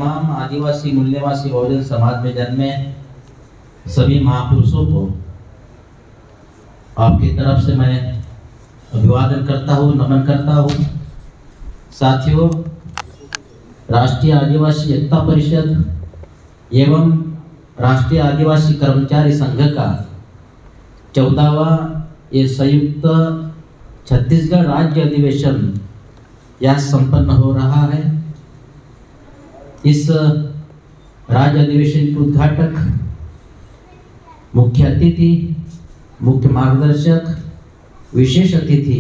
तमाम आदिवासी मूल्यवासी बहुजन समाज में जन्मे सभी महापुरुषों को आपकी तरफ से मैं अभिवादन करता हूँ, नमन करता हूँ। साथियों, राष्ट्रीय आदिवासी एकता परिषद एवं राष्ट्रीय आदिवासी कर्मचारी संघ का 14वां ये संयुक्त छत्तीसगढ़ राज्य अधिवेशन यह संपन्न हो रहा है। इस राज्य अधिवेशन के उद्घाटक, मुख्य अतिथि, मुख्य मार्गदर्शक, विशेष अतिथि,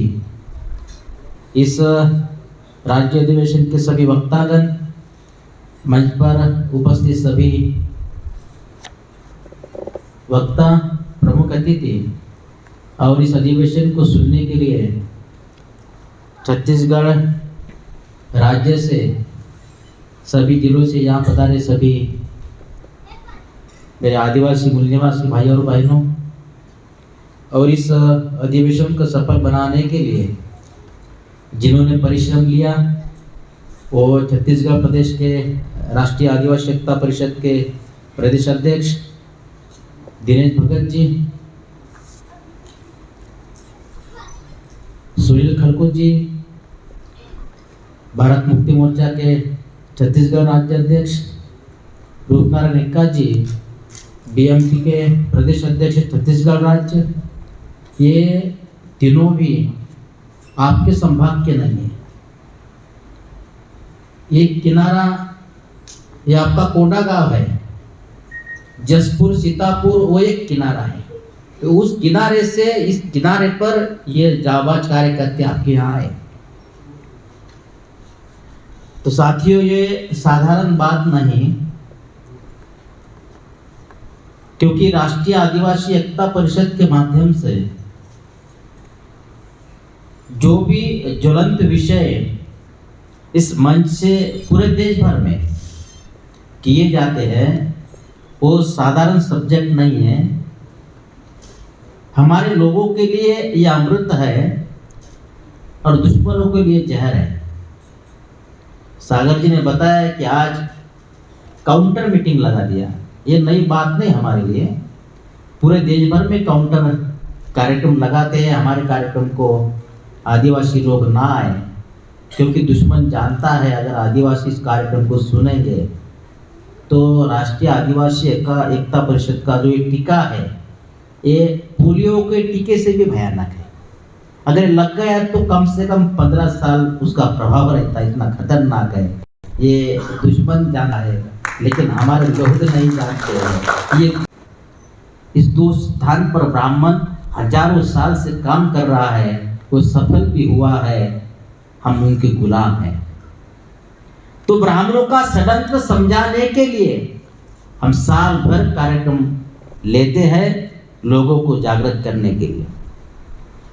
इस राज्य अधिवेशन के सभी वक्तागण, मंच पर उपस्थित सभी वक्ता, प्रमुख अतिथि और इस अधिवेशन को सुनने के लिए छत्तीसगढ़ राज्य से सभी जिलों से यहाँ पधारे सभी मेरे आदिवासी मूल्यवासी भाई और बहनों, और इस अधिवेशन को सफल बनाने के लिए जिन्होंने परिश्रम लिया वो छत्तीसगढ़ प्रदेश के राष्ट्रीय आदिवासी एकता परिषद के प्रदेश अध्यक्ष दिनेश भगत जी, सुनील खड़को जी, भारत मुक्ति मोर्चा के छत्तीसगढ़ राज्य अध्यक्ष रूपनारायण एक्का जी, बीएमपी के प्रदेश अध्यक्ष छत्तीसगढ़ राज्य, ये तीनों भी आपके संभाग के नहीं है। ये किनारा, ये आपका कोंडा गांव है, जसपुर सीतापुर वो एक किनारा है। तो उस किनारे से इस किनारे पर ये जाबाज कार्यकर्ता आपके यहाँ आए। तो साथियों, ये साधारण बात नहीं, क्योंकि राष्ट्रीय आदिवासी एकता परिषद के माध्यम से जो भी ज्वलंत विषय इस मंच से पूरे देश भर में किए जाते हैं वो साधारण सब्जेक्ट नहीं है। हमारे लोगों के लिए यह अमृत है और दुश्मनों के लिए जहर है। सागर जी ने बताया कि आज काउंटर मीटिंग लगा दिया। ये नई बात नहीं हमारे लिए, पूरे देश भर में काउंटर कार्यक्रम लगाते हैं। हमारे कार्यक्रम को आदिवासी लोग ना आए, क्योंकि दुश्मन जानता है अगर आदिवासी इस कार्यक्रम को सुनेंगे तो राष्ट्रीय आदिवासी एकता परिषद का जो ये टीका है ये पोलियो के टीके से भी भयानक है। अगर लग गया तो कम से कम 15 साल उसका प्रभाव रहता है, इतना खतरनाक है। ये दुश्मन जाना है, लेकिन हमारे लोग नहीं जानते हैं। ये इस दो स्थान पर ब्राह्मण हजारों साल से काम कर रहा है, वो सफल भी हुआ है, हम उनके गुलाम हैं। तो ब्राह्मणों का षड्यंत्र समझाने के लिए हम साल भर कार्यक्रम लेते हैं, लोगों को जागृत करने के लिए।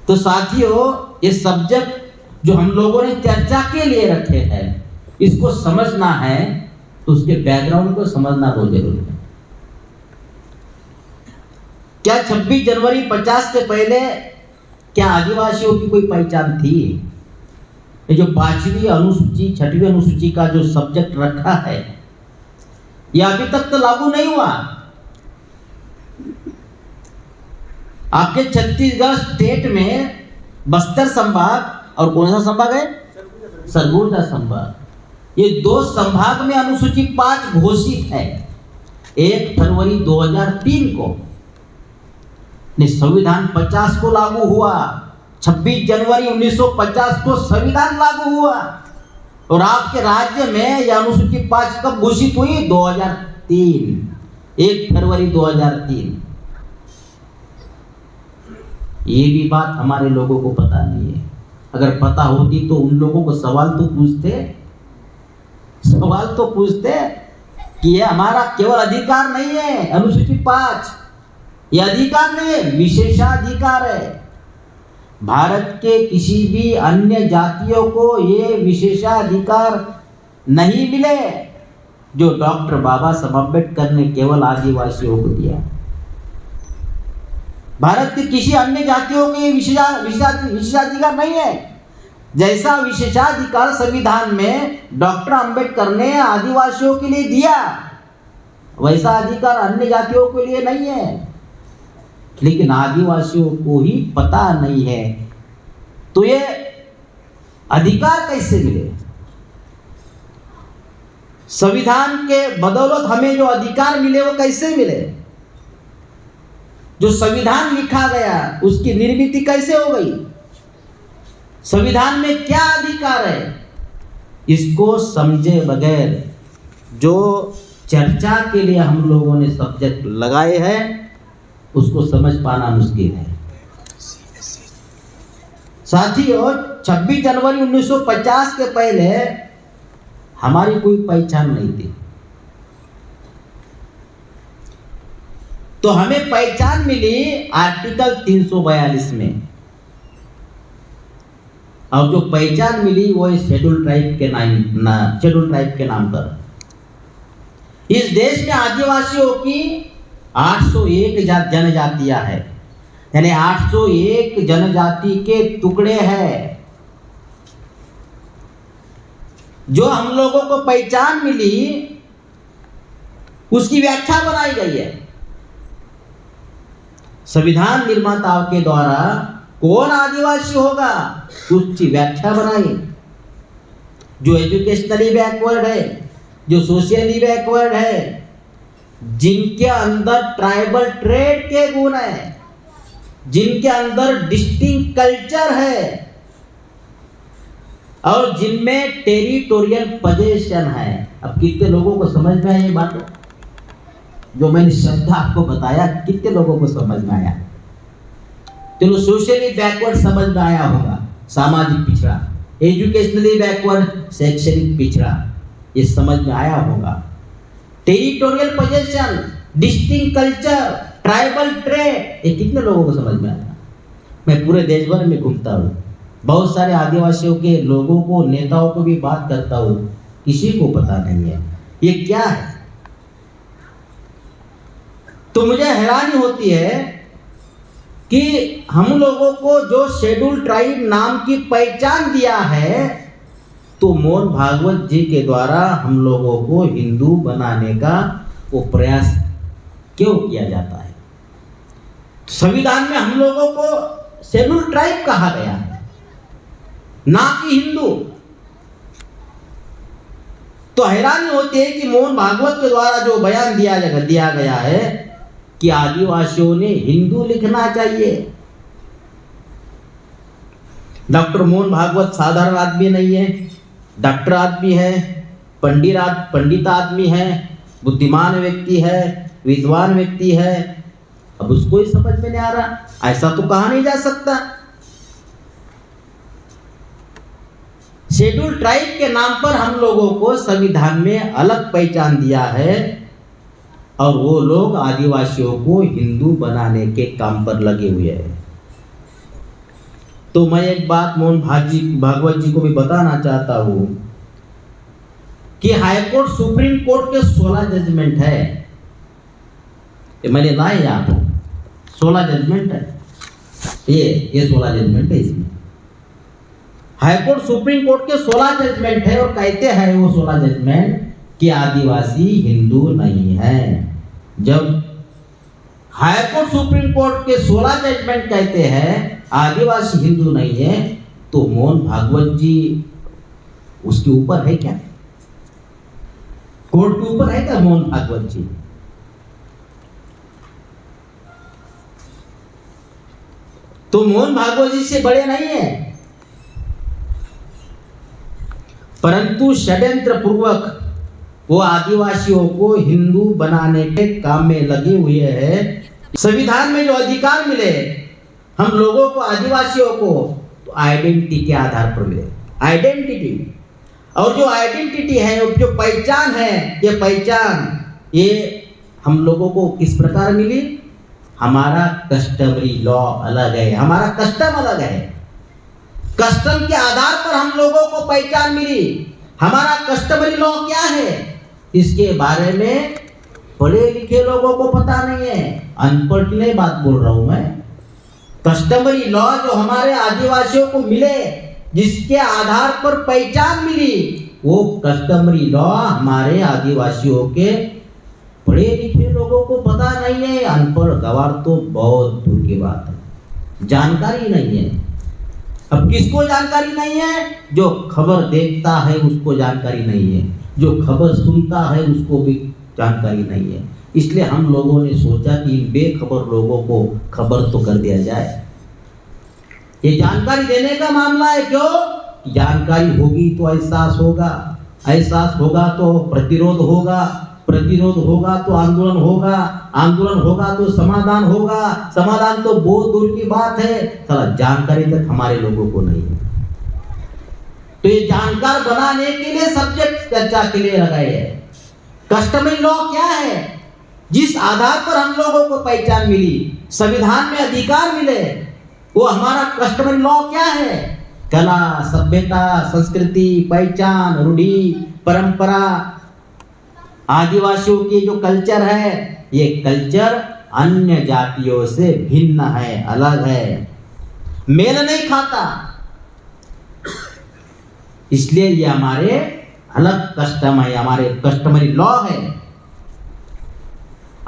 तो साथियों, ये सब्जेक्ट जो हम लोगों ने चर्चा के लिए रखे हैं, इसको समझना है तो उसके बैकग्राउंड को समझना बहुत जरूरी है। क्या 26 जनवरी 50 के पहले क्या आदिवासियों की कोई पहचान थी? ये जो 5वीं अनुसूची, 6वीं अनुसूची का जो सब्जेक्ट रखा है, ये अभी तक तो लागू नहीं हुआ। आपके छत्तीसगढ़ स्टेट में बस्तर संभाग और कौन सा संभाग है? सरगुजा संभाग। ये 2 संभाग में अनुसूची 5 घोषित है। 1 फरवरी 2003 को संविधान 50 को लागू हुआ, 26 जनवरी 1950 को संविधान लागू हुआ, और आपके राज्य में यह अनुसूची 5 कब घोषित हुई? 2003, 1 फरवरी 2003। ये भी बात हमारे लोगों को पता नहीं है। अगर पता होती तो उन लोगों को सवाल तो पूछते कि ये हमारा केवल अधिकार नहीं है। अनुसूची 5 ये अधिकार नहीं है, विशेषाधिकार है। भारत के किसी भी अन्य जातियों को ये विशेषाधिकार नहीं मिले जो डॉक्टर बाबा साहब अम्बेडकर ने केवल आदिवासियों को दिया। भारत के किसी अन्य जातियों के विशेषाधिकार नहीं है। जैसा विशेषाधिकार संविधान में डॉक्टर अंबेडकर ने आदिवासियों के लिए दिया, वैसा अधिकार अन्य जातियों के लिए नहीं है। लेकिन आदिवासियों को ही पता नहीं है, तो ये अधिकार कैसे मिले? संविधान के बदौलत हमें जो अधिकार मिले वो कैसे मिले? जो संविधान लिखा गया उसकी निर्मिति कैसे हो गई? संविधान में क्या अधिकार है? इसको समझे बगैर जो चर्चा के लिए हम लोगों ने सब्जेक्ट लगाए हैं उसको समझ पाना मुश्किल है। साथियों, 26 जनवरी 1950 के पहले हमारी कोई पहचान नहीं थी, तो हमें पहचान मिली आर्टिकल 342 में, और जो पहचान मिली वो शेड्यूल ट्राइब के नाम पर। इस देश में आदिवासियों की 801 जनजातियां हैं, यानी 801 जनजाति के टुकड़े हैं। जो हम लोगों को पहचान मिली उसकी व्याख्या बनाई गई है। संविधान निर्माताओं के द्वारा कौन आदिवासी होगा उसकी व्याख्या बनाई। जो एजुकेशनली बैकवर्ड है, जो सोशली बैकवर्ड है, जिनके अंदर ट्राइबल ट्रेड के गुण है, जिनके अंदर डिस्टिंक्ट कल्चर है, और जिनमें टेरिटोरियल पोजीशन है। अब कितने लोगों को समझ में आया ये बात? जो मैंने शब्द आपको बताया कितने लोगों को समझ में आया? चलो, सोशली बैकवर्ड समझ में आया होगा, सामाजिक पिछड़ा, एजुकेशनली बैकवर्ड शैक्षणिक पिछड़ा, ये समझ में आया होगा। Territorial position, distinct culture, tribal trade, ये कितने लोगों को समझ में आया? मैं पूरे देश भर में घूमता हूँ, बहुत सारे आदिवासियों के लोगों को, नेताओं को भी बात करता हूँ, किसी को पता नहीं है ये क्या है। तो मुझे हैरानी होती है कि हम लोगों को जो शेड्यूल ट्राइब नाम की पहचान दिया है, तो मोहन भागवत जी के द्वारा हम लोगों को हिंदू बनाने का वो प्रयास क्यों किया जाता है? संविधान में हम लोगों को शेड्यूल ट्राइब कहा गया है, ना कि हिंदू। तो हैरानी होती है कि मोहन भागवत के द्वारा जो बयान दिया गया है कि आदिवासियों ने हिंदू लिखना चाहिए। डॉक्टर मोहन भागवत साधारण आदमी नहीं है, डॉक्टर आदमी है, पंडित आदमी है, बुद्धिमान व्यक्ति है, विद्वान व्यक्ति है। अब उसको ही समझ में नहीं आ रहा, ऐसा तो कहा नहीं जा सकता। शेड्यूल ट्राइब के नाम पर हम लोगों को संविधान में अलग पहचान दिया है, और वो लोग आदिवासियों को हिंदू बनाने के काम पर लगे हुए हैं। तो मैं एक बात मोहन भागवत जी को भी बताना चाहता हूं कि हाईकोर्ट सुप्रीम कोर्ट के 16 जजमेंट है, मैंने लाए यहाँ पर 16 जजमेंट है, ये 16 जजमेंट है। इसमें हाईकोर्ट सुप्रीम कोर्ट के 16 जजमेंट है, और कहते हैं वो 16 जजमेंट कि आदिवासी हिंदू नहीं है। जब हाईकोर्ट सुप्रीम कोर्ट के 16 जजमेंट कहते हैं आदिवासी हिंदू नहीं है, तो मोहन भागवत जी उसके ऊपर है क्या? कोर्ट के ऊपर है क्या मोहन भागवत जी? तो मोहन भागवत जी से बड़े नहीं है, परंतु षड्यंत्र पूर्वक वो आदिवासियों को हिंदू बनाने के काम में लगे हुए हैं। संविधान में जो अधिकार मिले हम लोगों को, आदिवासियों को, तो आइडेंटिटी के आधार पर मिले। आइडेंटिटी, और जो आइडेंटिटी है, जो पहचान है, ये पहचान ये हम लोगों को किस प्रकार मिली? हमारा कस्टमरी लॉ अलग है, हमारा कस्टम अलग है। कस्टम के आधार पर हम लोगों को पहचान मिली। हमारा कस्टमरी लॉ क्या है, इसके बारे में पढ़े लिखे लोगों को पता नहीं है, अनपढ़ की नहीं बात बोल रहा हूं मैं। कस्टमरी लॉ जो हमारे आदिवासियों को मिले, जिसके आधार पर पहचान मिली, वो कस्टमरी लॉ हमारे आदिवासियों के पढ़े लिखे लोगों को पता नहीं है। अनपढ़ गवार तो बहुत दूर की बात है, जानकारी नहीं है। अब किसको जानकारी नहीं है? जो खबर देखता है उसको जानकारी नहीं है, जो खबर सुनता है उसको भी जानकारी नहीं है। इसलिए हम लोगों ने सोचा कि बेखबर लोगों को खबर तो कर दिया जाए। ये जानकारी देने का मामला है। क्यों? जानकारी होगी तो एहसास होगा, एहसास होगा तो प्रतिरोध होगा, प्रतिरोध होगा तो आंदोलन होगा, आंदोलन होगा तो समाधान होगा, समाधान तो बहुत दूर की बात है, साला जानकारी तक हमारे लोगों को नहीं है। तो ये जानकार बनाने के लिए सब्जेक्ट चर्चा के लिए लगाए है। कस्टमरी लॉ क्या है? जिस आधार पर हम लोगों को पहचान मिली, संविधान में अधिकार मिले, वो हमारा कस्टमरी लॉ क्या है? कला, सभ्यता, संस्कृति, पहचान, रूढ़ी, परंपरा, आदिवासियों की जो कल्चर है, ये कल्चर अन्य जातियों से भिन्न है, अलग है, मेल नहीं खाता। इसलिए ये हमारे अलग कस्टम है, हमारे कस्टमरी लॉ है।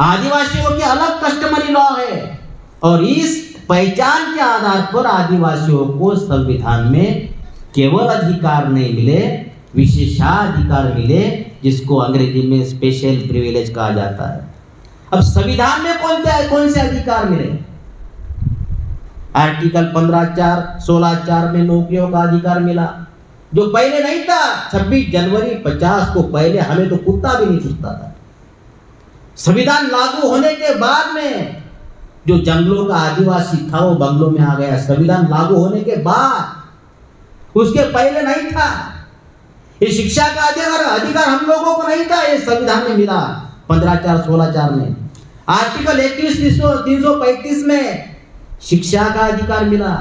आदिवासियों के अलग कस्टमरी लॉ है और इस पहचान के आधार पर आदिवासियों को संविधान में केवल अधिकार नहीं मिले, विशेषाधिकार मिले, जिसको अंग्रेजी में स्पेशल प्रिविलेज कहा जाता है। अब संविधान में कौन से अधिकार मिले? आर्टिकल 15(4), 16(4) में नौकरियों का अधिकार मिला, जो पहले नहीं था। 26 जनवरी 50 को पहले हमें तो कुत्ता भी नहीं पूछता था। संविधान लागू होने के बाद में जो जंगलों का आदिवासी था वो बंगलों में आ गया। संविधान लागू होने के बाद, उसके पहले नहीं था। ये शिक्षा का अधिकार हम लोगों को नहीं था, ये संविधान में मिला 15(4), 16(4) में। आर्टिकल 21, 335 में शिक्षा का अधिकार मिला,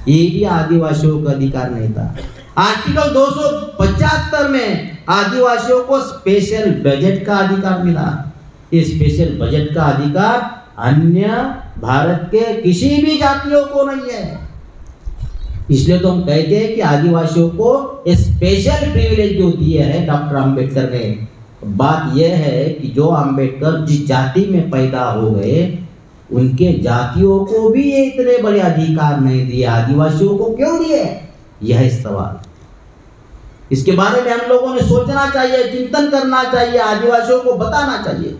ये भी आदिवासियों का अधिकार नहीं था। आर्टिकल 275 में आदिवासियों को स्पेशल बजट का अधिकार मिला। ये स्पेशल बजट का अधिकार अन्य भारत के किसी भी जातियों को नहीं है। इसलिए तो हम कहते हैं कि आदिवासियों को स्पेशल प्रिविलेज जो दिए है डॉक्टर अंबेडकर ने। बात यह है कि जो अंबेडकर जिस जाति में पैदा हो गए, उनके जातियों को भी ये इतने बड़े अधिकार नहीं दिए, आदिवासियों को क्यों दिए? यह है सवाल। इसके बारे में हम लोगों ने सोचना चाहिए, चिंतन करना चाहिए, आदिवासियों को बताना चाहिए।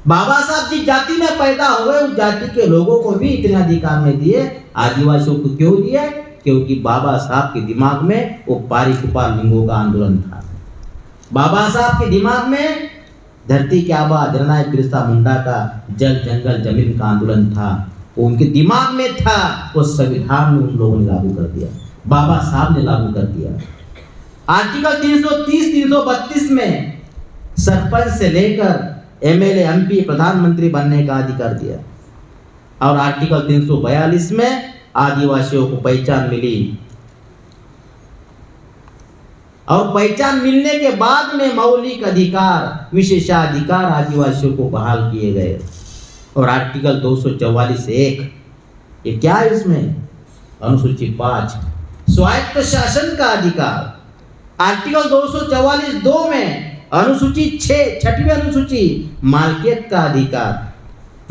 बाबा साहब जिस जाति में पैदा हुए उस जाति के लोगों को भी इतने अधिकार नहीं दिए, आदिवासियों को क्यों दिए? क्योंकि बाबा साहब के दिमाग में वो पारिकुपा लिंगों का आंदोलन था। बाबा साहब के दिमाग में धरती की आबा जननायक बिरसा मुंडा का जल जंगल जमीन का आंदोलन था, वो उनके दिमाग में था। वो संविधान में उन लोगों ने लागू कर दिया, बाबा साहब ने लागू कर दिया। आर्टिकल 330, 332 में सरपंच से लेकर एमएलए, एमपी, प्रधानमंत्री बनने का अधिकार दिया। और आर्टिकल 342 में आदिवासियों को पहचान मिली, और पहचान मिलने के बाद में मौलिक अधिकार, विशेषाधिकार आदिवासियों को बहाल किए गए। और आर्टिकल 244(1), ये क्या है इसमें? अनुसूची 5 स्वायत्त शासन का अधिकार। आर्टिकल 244(2) में अनुसूची 6, 6वीं अनुसूची मालकियत का अधिकार,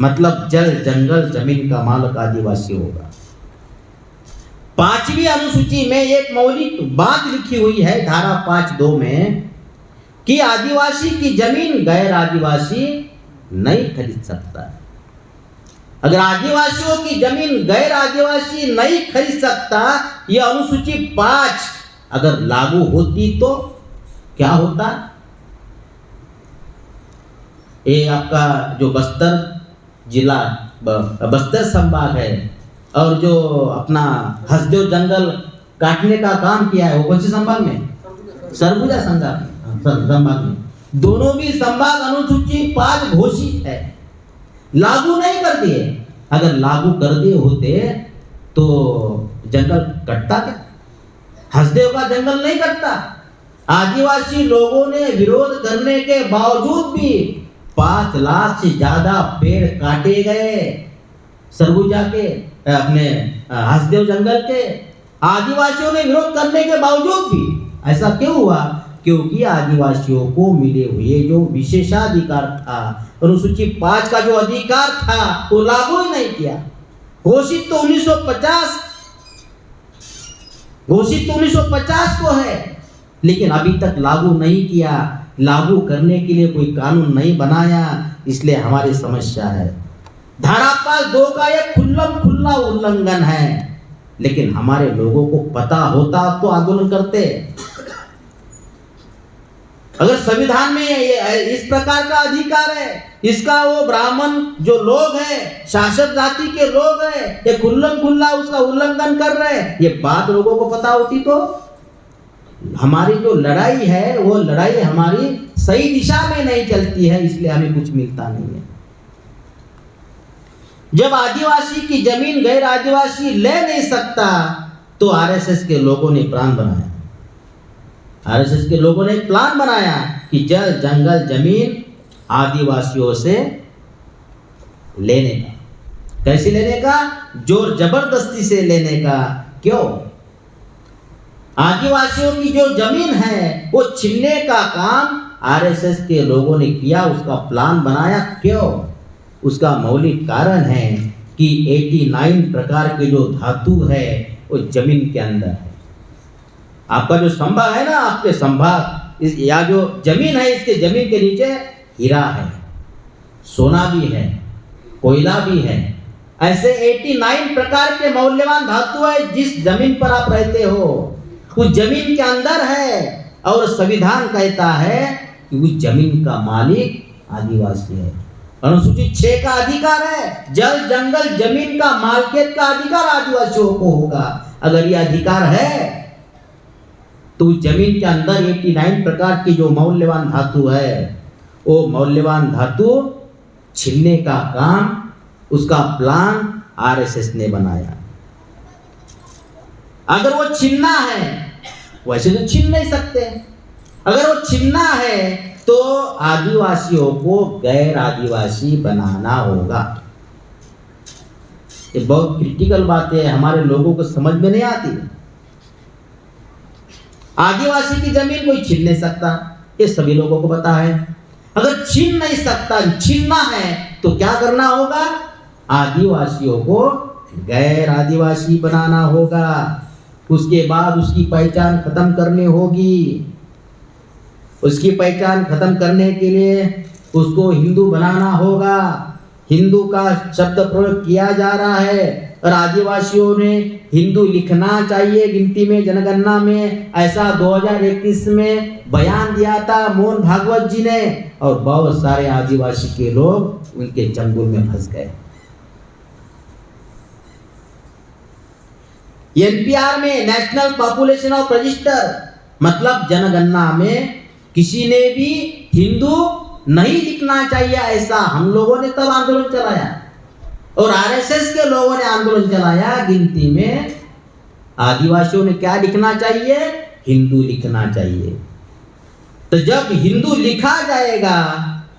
मतलब जल जंगल जमीन का मालिक आदिवासी होगा। 5वीं अनुसूची में एक मौलिक बात लिखी हुई है धारा 5(2) में कि आदिवासी की जमीन गैर आदिवासी नहीं खरीद सकता। अगर आदिवासियों की जमीन गैर आदिवासी नहीं खरीद सकता, यह अनुसूची 5 अगर लागू होती तो क्या होता? ये आपका जो बस्तर जिला, बस्तर संभाग है, और जो अपना हसदेव जंगल काटने का काम किया है वो कौन से संभाग में? सरगुजा संभाग में। दोनों भी संभाग अनुसूची 5 घोषित है, लागू नहीं कर दिए। अगर लागू कर दिए होते तो जंगल कटता क्या? हसदेव का जंगल नहीं कटता। आदिवासी लोगों ने विरोध करने के बावजूद भी 5 लाख से ज्यादा पेड़ काटे गए सरगुजा के, अपने हसदेव जंगल के। आदिवासियों ने विरोध करने के बावजूद भी ऐसा क्यों हुआ? क्योंकि आदिवासियों को मिले हुए जो विशेषाधिकार था, अनुसूची 5 का जो अधिकार था वो लागू ही नहीं किया। घोषित तो 1950 को है, लेकिन अभी तक लागू नहीं किया। लागू करने के लिए कोई कानून नहीं बनाया, इसलिए हमारी समस्या है। धारा 5(2) का एक खुल्ला उल्लंघन है, लेकिन हमारे लोगों को पता होता तो आंदोलन करते। अगर संविधान में इस प्रकार का अधिकार है, इसका वो ब्राह्मण जो लोग हैं, शासक जाति के लोग हैं, ये खुल्ला उसका उल्लंघन कर रहे हैं, ये बात लोगों को पता होती तो हमारी जो लड़ाई है वो लड़ाई हमारी सही दिशा में नहीं चलती है, इसलिए हमें कुछ मिलता नहीं है। जब आदिवासी की जमीन गैर आदिवासी ले नहीं सकता तो आरएसएस के लोगों ने प्लान बनाया। आरएसएस के लोगों ने एक प्लान बनाया कि जल जंगल जमीन आदिवासियों से लेने का। कैसे लेने का? जोर जबरदस्ती से लेने का। क्यों? आदिवासियों की जो जमीन है वो छीनने का काम आरएसएस के लोगों ने किया, उसका प्लान बनाया। क्यों? उसका मौलिक कारण है कि 89 प्रकार के जो धातु है वो जमीन के अंदर है। आपका जो संभाग है ना, आपके संभाग या जो जमीन है, इसके जमीन के नीचे हीरा है, सोना भी है, कोयला भी है। ऐसे 89 प्रकार के मौल्यवान धातु है जिस जमीन पर आप रहते हो, उस जमीन के अंदर है। और संविधान कहता है कि उस जमीन का मालिक आदिवासी है। अनुसूची 6 का अधिकार है, जल जंगल जमीन का मालकियत का अधिकार आदिवासियों को होगा। अगर ये अधिकार है तो उस जमीन के अंदर 89 प्रकार की जो मौल्यवान धातु है, वो मौल्यवान धातु छीनने का काम, उसका प्लान आरएसएस ने बनाया। अगर वो छीनना है, वैसे तो छीन नहीं सकते, अगर वो छीनना है तो आदिवासियों को गैर आदिवासी बनाना होगा। ये बहुत क्रिटिकल बात है, हमारे लोगों को समझ में नहीं आती। आदिवासी की जमीन कोई छीन नहीं सकता, ये सभी लोगों को पता है। अगर छीन नहीं सकता, छीनना है तो क्या करना होगा? आदिवासियों को गैर आदिवासी बनाना होगा। उसके बाद उसकी पहचान खत्म करनी होगी। उसकी पहचान खत्म करने के लिए उसको हिंदू बनाना होगा। हिंदू का शब्द प्रयोग किया जा रहा है और आदिवासियों ने हिंदू लिखना चाहिए गिनती में, जनगणना में, ऐसा 2021 में बयान दिया था मोहन भागवत जी ने। और बहुत सारे आदिवासी के लोग उनके चंगुल में फंस गए। एनपीआर में नेशनल पॉपुलेशन ऑफ रजिस्टर, मतलब जनगणना में किसी ने भी हिंदू नहीं लिखना चाहिए, ऐसा हम लोगों ने तब आंदोलन चलाया। और आरएसएस के लोगों ने आंदोलन चलाया गिनती में। आदिवासियों ने क्या लिखना चाहिए? हिंदू लिखना चाहिए। तो जब हिंदू लिखा जाएगा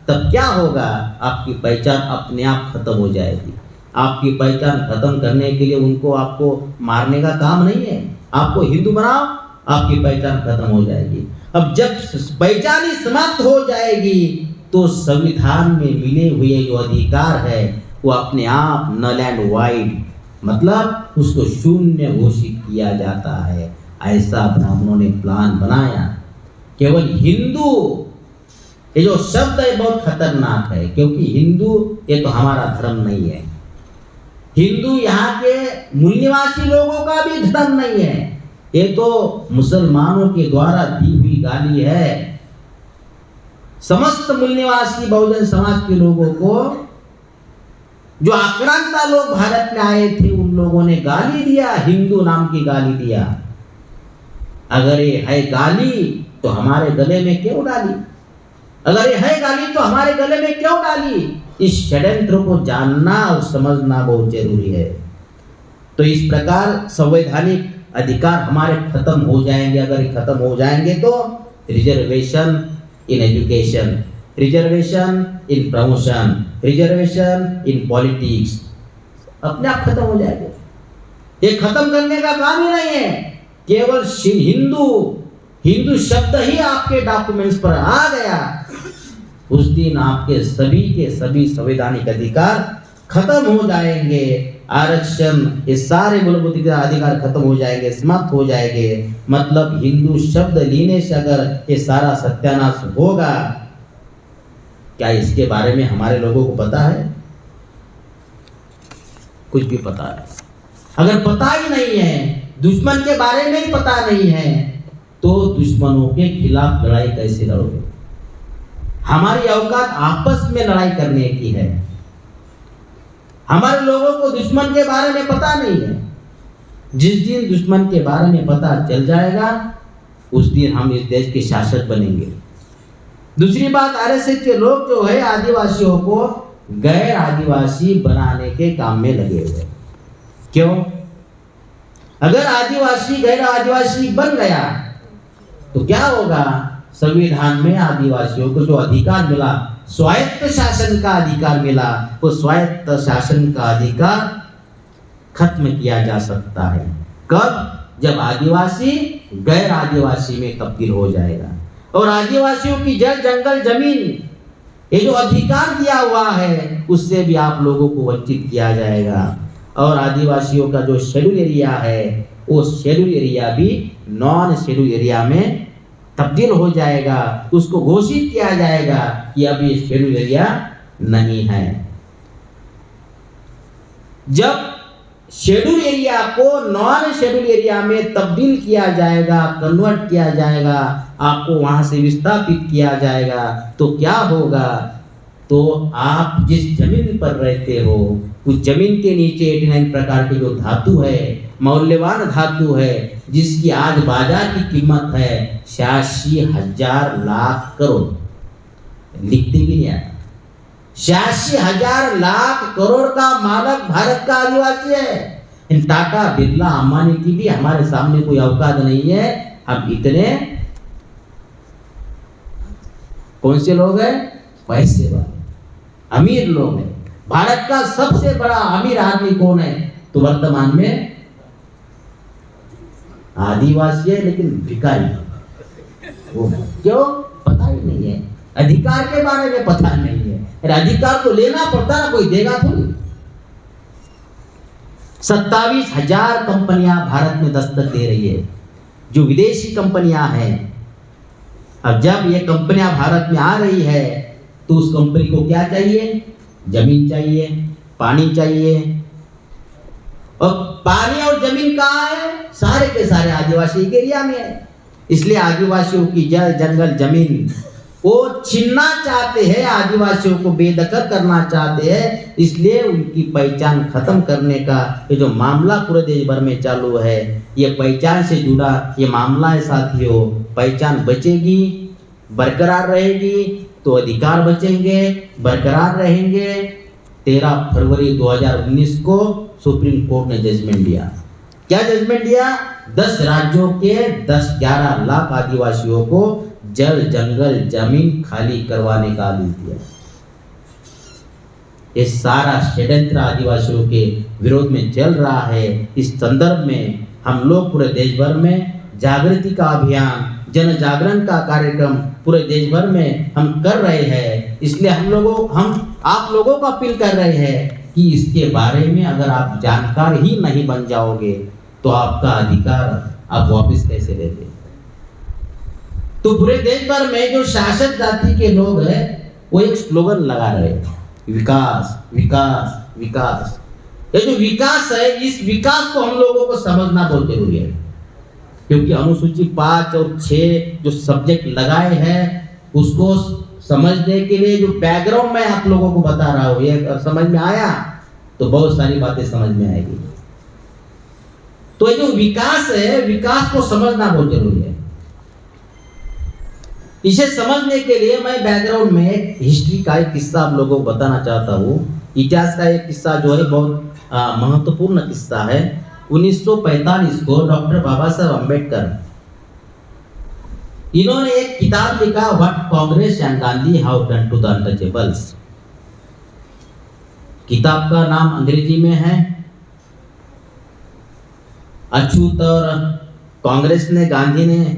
तब क्या होगा? आपकी पहचान अपने आप खत्म हो जाएगी। आपकी पहचान खत्म करने के लिए उनको आपको मारने का काम नहीं है। आपको हिंदू बनाओ, आपकी पहचान खत्म हो जाएगी। अब जब पहचान ही समाप्त हो जाएगी तो संविधान में मिले हुए जो अधिकार है वो अपने आप नल एंड वाइड, मतलब उसको शून्य घोषित किया जाता है। ऐसा ब्राह्मणों ने प्लान बनाया। केवल हिंदू, ये जो शब्द है बहुत खतरनाक है, क्योंकि हिंदू ये तो हमारा धर्म नहीं है। हिंदू यहाँ के मूल निवासी लोगों का भी धर्म नहीं है, ये तो मुसलमानों के द्वारा दी हुई गाली है। समस्त मूल निवासी बहुजन समाज के लोगों को, जो आक्रांता लोग भारत में आए थे, उन लोगों ने गाली दिया, हिंदू नाम की गाली दिया। अगर ये है गाली तो हमारे गले में क्यों डाली? अगर ये है गाली तो हमारे गले में क्यों डाली? इस षड्यंत्र को जानना और समझना बहुत जरूरी है। तो इस प्रकार संवैधानिक अधिकार हमारे खत्म हो जाएंगे। अगर ये खत्म हो जाएंगे तो reservation in education, reservation in promotion, reservation in politics अपने आप खत्म हो जाएंगे। ये खत्म करने का काम ही नहीं है। केवल हिंदू शब्द ही आपके डॉक्यूमेंट्स पर आ गया, उस दिन आपके सभी के सभी संवैधानिक अधिकार खत्म हो जाएंगे। आरक्षण, ये सारे मूलभूत अधिकार खत्म हो जाएंगे, समाप्त हो जाएंगे। मतलब हिंदू शब्द लेने से अगर ये सारा सत्यानाश होगा, क्या इसके बारे में हमारे लोगों को पता है? कुछ भी पता है? अगर पता ही नहीं है, दुश्मन के बारे में ही पता नहीं है, तो दुश्मनों के खिलाफ लड़ाई कैसे लड़ोगे? हमारी औकात आपस में लड़ाई करने की है। हमारे लोगों को दुश्मन के बारे में पता नहीं है। जिस दिन दुश्मन के बारे में पता चल जाएगा, उस दिन हम इस देश के शासक बनेंगे। दूसरी बात, आरएसएस के लोग जो है आदिवासियों को गैर आदिवासी बनाने के काम में लगे हुए। क्यों? अगर आदिवासी गैर आदिवासी बन गया तो क्या होगा? संविधान में आदिवासियों को जो अधिकार मिला, स्वायत्त शासन का अधिकार मिला, वो स्वायत्त शासन का अधिकार खत्म किया जा सकता है। कब? जब आदिवासी गैर आदिवासी में तब्दील हो जाएगा और आदिवासियों की जल जंगल जमीन, ये जो अधिकार दिया हुआ है, उससे भी आप लोगों को वंचित किया जाएगा। और आदिवासियों का जो शेड्यूल एरिया है, वो शेड्यूल एरिया भी नॉन शेड्यूल एरिया में तब्दील हो जाएगा। उसको घोषित किया जाएगा कि अब ये शेड्यूल एरिया नहीं है। जब शेड्यूल एरिया को नॉन शेड्यूल एरिया में तब्दील किया जाएगा, कन्वर्ट किया जाएगा, आपको वहां से विस्थापित किया जाएगा, तो क्या होगा? तो आप जिस जमीन पर रहते हो, उस जमीन के नीचे 89 प्रकार के जो धातु है, मौल्यवान धातु है, जिसकी आज बाजार की कीमत है 86,000 लाख करोड़। लिखते भी नहीं आता। 86,000 लाख करोड़ का मालक भारत का आदिवासी है। टाटा, बिरला, अंबानी की भी हमारे सामने कोई औकात नहीं है। हम इतने कौन से लोग हैं? पैसे वाले अमीर लोग हैं। भारत का सबसे बड़ा अमीर आदमी कौन है? तो वर्तमान में आदिवासी है, लेकिन भिखारी। वो क्यों? पता ही नहीं है। अधिकार के बारे में पता नहीं है। अधिकार तो लेना पड़ता ना, कोई देगा थोड़ी। 27,000 कंपनियां भारत में दस्तक दे रही है, जो विदेशी कंपनियां हैं। अब जब ये कंपनियां भारत में आ रही है, तो उस कंपनी को क्या चाहिए? जमीन चाहिए, पानी चाहिए। और पानी और जमीन कहाँ है? सारे के सारे आदिवासी के एरिया में है। इसलिए आदिवासियों की जल जंगल जमीन वो छीनना चाहते हैं, आदिवासियों को बेदखल करना चाहते हैं। इसलिए उनकी पहचान खत्म करने का ये जो मामला पूरे देश भर में चालू है, ये पहचान से जुड़ा ये मामला है साथियों। पहचान बचेगी, बरकरार रहेगी, तो अधिकार बचेंगे, बरकरार रहेंगे। 13 फरवरी 2019 को सुप्रीम कोर्ट ने जजमेंट दिया। क्या जजमेंट दिया? 10 राज्यों के 10-11 लाख आदिवासियों को जल जंगल जमीन खाली करवाने का आदेश दिया। ये सारा षड्यंत्र आदिवासियों के विरोध में चल रहा है। इस संदर्भ में हम लोग पूरे देश भर में जागृति का अभियान, जन जागरण का कार्यक्रम पूरे देश भर में हम कर रहे हैं। इसलिए हम आप लोगों को अपील कर रहे हैं कि इसके बारे में अगर आप जानकार ही नहीं बन जाओगे, तो आपका अधिकार आप वापस कैसे ले लेंगे? तो पूरे देश भर में जो शासक जाति के लोग हैं, वो एक स्लोगन लगा रहे हैं, विकास विकास विकास। ये जो विकास है, इस विकास को हम लोगों को समझना बहुत जरूरी है। क्योंकि अनुसूची 5 और 6 जो सब्जेक्ट लगाए हैं, उसको समझने के लिए जो बैकग्राउंड मैं आप लोगों को बता रहा हूँ, ये समझ में आया तो बहुत सारी बातें समझ में आएगी। तो ये जो विकास है, विकास को समझना बहुत जरूरी है। इसे समझने के लिए मैं बैकग्राउंड में एक हिस्ट्री का एक किस्सा आप लोगों को बताना चाहता हूँ। इतिहास का एक किस्सा जो है बहुत महत्वपूर्ण किस्सा है। 1945 को डॉक्टर बाबा साहब अम्बेडकर, इन्होंने एक किताब लिखा, what Congress and Gandhi have done to the untouchables. किताब का नाम अंग्रेजी में है अछूत और कांग्रेस ने, गांधी ने